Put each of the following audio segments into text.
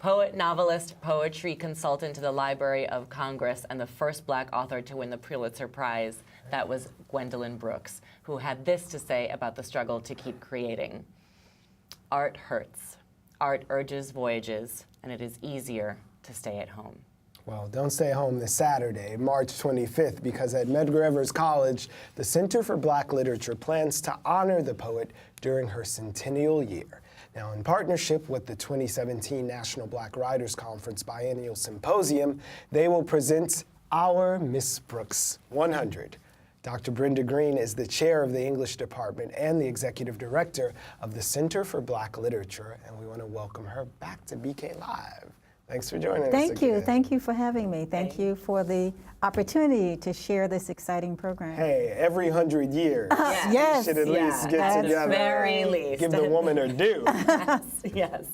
Poet, novelist, poetry consultant to the Library of Congress, and the first Black author to win the Pulitzer Prize. That was Gwendolyn Brooks, who had this to say about the struggle to keep creating. Art hurts. Art urges voyages, and it is easier to stay at home. Well, don't stay home this Saturday, March 25th, because at Medgar Evers College, the Center for Black Literature plans to honor the poet during her centennial year. Now, in partnership with the 2017 National Black Writers Conference Biennial Symposium, they will present Our Miss Brooks 100. Dr. Brenda Greene is the chair of the English department and the executive director of the Center for Black Literature, and we want to welcome her back to BK Live. Thanks for joining us. Thank you. Thank you for having me. Thank you for the opportunity to share this exciting program. Hey, every 100 years, yes, we should at least get together. Very least. Give the woman her due. Yes.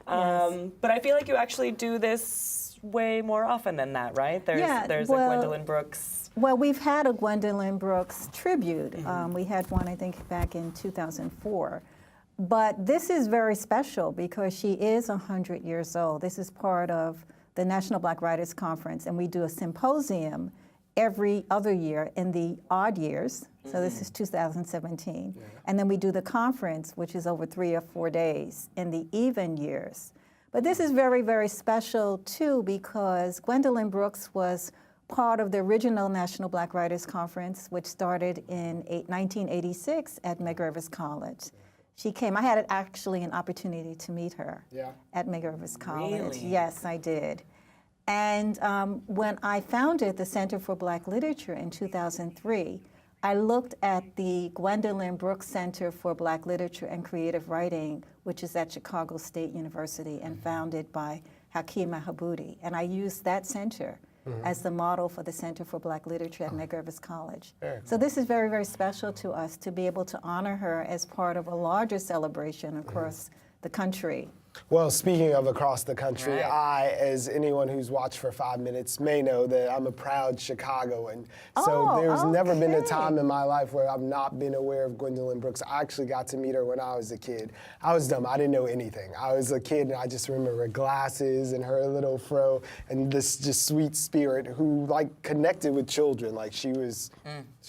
But I feel like you actually do this way more often than that, right? There's a Gwendolyn Brooks. Well, we've had a Gwendolyn Brooks tribute. We had one, I think, back in 2004. But this is very special because she is 100 years old. This is part of the National Black Writers Conference, and we do a symposium every other year in the odd years. So this is 2017. Yeah. And then we do the conference, which is over 3 or 4 days in the even years. But this is very, very special, too, because Gwendolyn Brooks was part of the original National Black Writers Conference, which started in 1986 at Megar Evers College. She came, I had actually an opportunity to meet her at Megar Evers College. Really? Yes, I did. And when I founded the Center for Black Literature in 2003, I looked at the Gwendolyn Brooks Center for Black Literature and Creative Writing, which is at Chicago State University and founded by Hakeem Mahabudi. And I used that center as the model for the Center for Black Literature at Megar Evers College. So this is very, very special to us to be able to honor her as part of a larger celebration across the country. Well, speaking of across the country, I, as anyone who's watched for 5 minutes, may know that I'm a proud Chicagoan. So there's never been a time in my life where I've not been aware of Gwendolyn Brooks. I actually got to meet her when I was a kid. I was dumb. I didn't know anything. I was a kid, and I just remember her glasses and her little fro and this just sweet spirit who, like, connected with children. Like, she was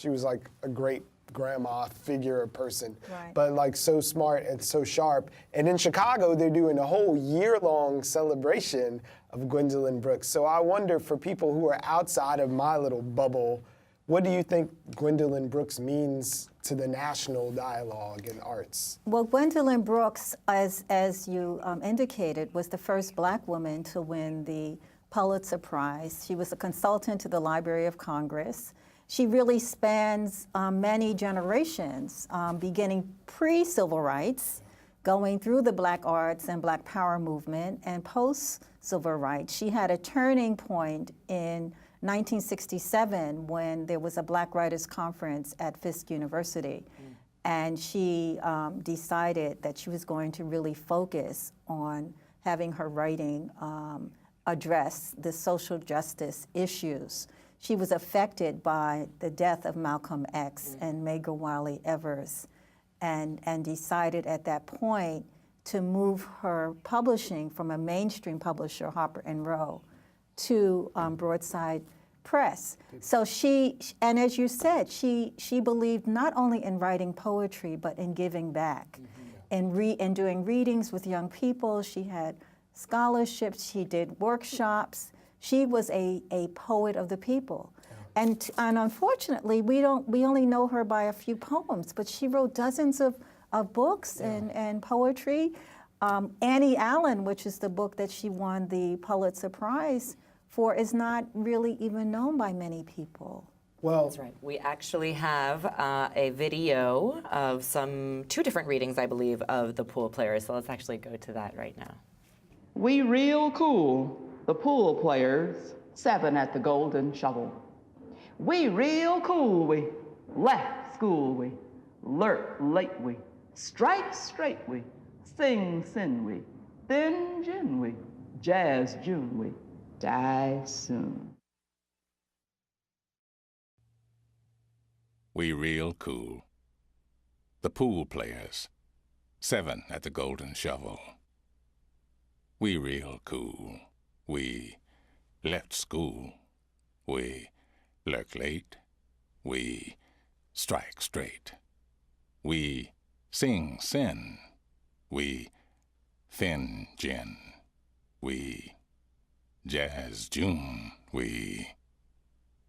like a great grandma figure or person, but like so smart and so sharp. And in Chicago, they're doing a whole year-long celebration of Gwendolyn Brooks. So I wonder, for people who are outside of my little bubble, what do you think Gwendolyn Brooks means to the national dialogue in arts? Well, Gwendolyn Brooks, as you indicated, was the first Black woman to win the Pulitzer Prize. She was a consultant to the Library of Congress. She really spans many generations, beginning pre-civil rights, going through the Black arts and Black power movement, and post-civil rights. She had a turning point in 1967 when there was a Black Writers Conference at Fisk University. And she decided that she was going to really focus on having her writing address the social justice issues. She was affected by the death of Malcolm X and Megar Evers, and decided at that point to move her publishing from a mainstream publisher, Harper & Row, to Broadside Press. So she, and as you said, she believed not only in writing poetry, but in giving back, and doing readings with young people. She had scholarships, she did workshops. She was a poet of the people. And unfortunately, we only know her by a few poems, but she wrote dozens of books and poetry. Annie Allen, which is the book that she won the Pulitzer Prize for, is not really even known by many people. Well, that's right. We actually have a video of 2 different readings, I believe, of the pool players. So let's actually go to that right now. We real cool, the pool players, 7 at the Golden Shovel. We real cool, we left school, we lurk late, we strike straight, we sing sin, we thin gin, we. Jazz June, we die soon. We real cool. The pool players, 7 at the Golden Shovel. We real cool. We left school. We lurk late. We strike straight. We sing sin. We thin gin. We jazz June. We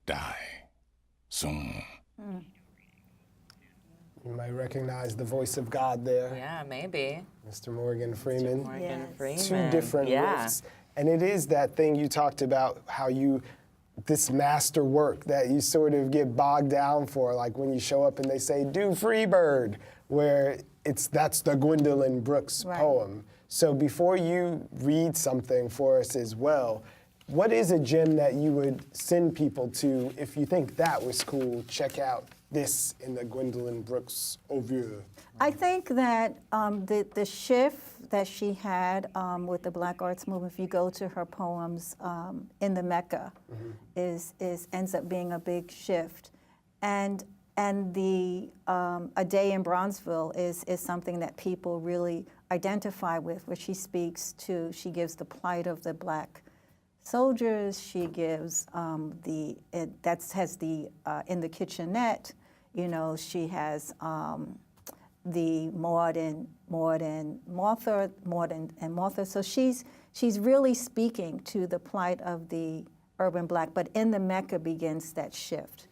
die soon. You might recognize the voice of God there. Yeah, maybe. Mr. Morgan Freeman. Morgan Yes. Freeman. Two different riffs. And it is that thing you talked about, how this master work that you sort of get bogged down for, like when you show up and they say, do Freebird, where that's the Gwendolyn Brooks poem. So before you read something for us as well, what is a gem that you would send people to if you think that was cool? Check out this in the Gwendolyn Brooks Oeuvre. I think that the shift that she had with the Black Arts Movement, if you go to her poems in the Mecca, ends up being a big shift, and the A Day in Bronzeville is something that people really identify with, where she gives the plight of the Black soldiers. She gives in the kitchenette, you know, she has the Maud and Martha. So she's really speaking to the plight of the urban Black, but in the Mecca begins that shift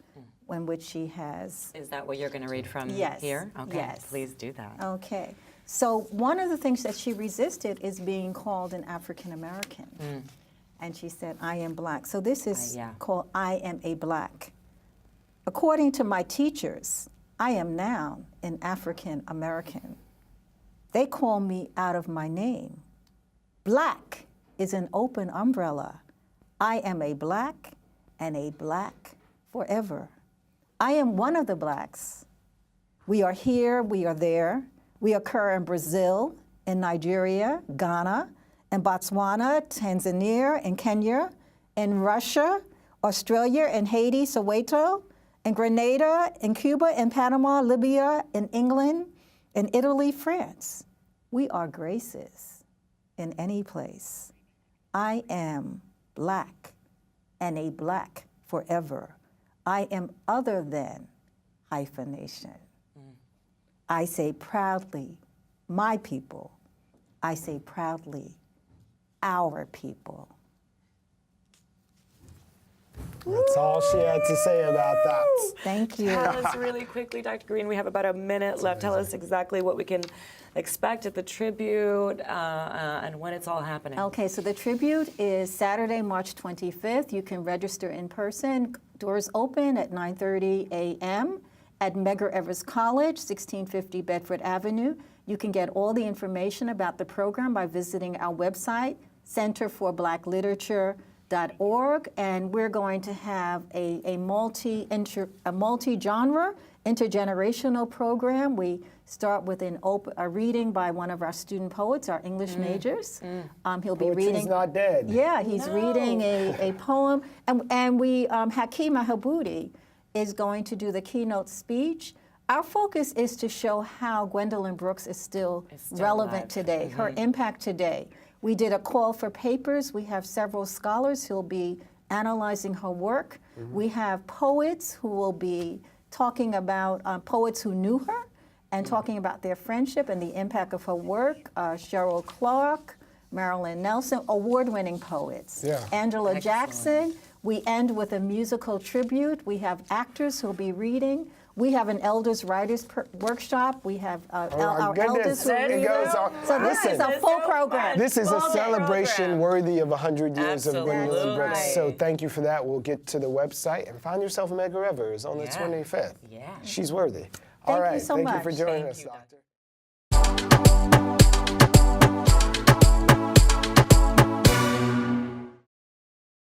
in which she has. Is that what you're going to read from Yes. here? Okay, Yes. please do that. Okay. So one of the things that she resisted is being called an African American. And she said, I am Black. So this is called I Am a Black. According to my teachers, I am now an African American. They call me out of my name. Black is an open umbrella. I am a Black and a Black forever. I am one of the Blacks. We are here, we are there. We occur in Brazil, in Nigeria, Ghana, in Botswana, Tanzania, in Kenya, in Russia, Australia, in Haiti, Soweto, in Grenada, in Cuba, in Panama, Libya, in England, in Italy, France. We are graces in any place. I am Black and a Black forever. I am other than hyphenation. I say proudly, my people. I say proudly, our people. That's all she had to say about that. Thank you. Tell us really quickly, Dr. Greene, we have about a minute left. Tell us exactly what we can expect at the tribute and when it's all happening. Okay, so the tribute is Saturday, March 25th. You can register in person. Doors open at 9:30 a.m. at Megar Evers College, 1650 Bedford Avenue. You can get all the information about the program by visiting our website, centerforblackLiterature.org, and we're going to have a multi-genre, intergenerational program. We start with a reading by one of our student poets, our English majors. He'll be Poetry's reading. not dead. Yeah, he's reading a poem, and we Hakima Haboudi is going to do the keynote speech. Our focus is to show how Gwendolyn Brooks is still relevant alive. today, her impact today. We did a call for papers. We have several scholars who'll be analyzing her work. We have poets who will be talking about poets who knew her and talking about their friendship and the impact of her work. Cheryl Clark, Marilyn Nelson, award-winning poets. Yeah. Angela Jackson. We end with a musical tribute. We have actors who'll be reading. We have an elders writers workshop. We have our elders who It read. goes on. So this is a full program. This is a Full celebration worthy of 100 years of Gwendolyn Absolutely. Brooks. So thank you for that. We'll get to the website and find yourself Megar Evers on the Yeah. 25th. Yeah. She's worthy. Thank All you right. so Thank much. you for joining Thank us, you, Doctor.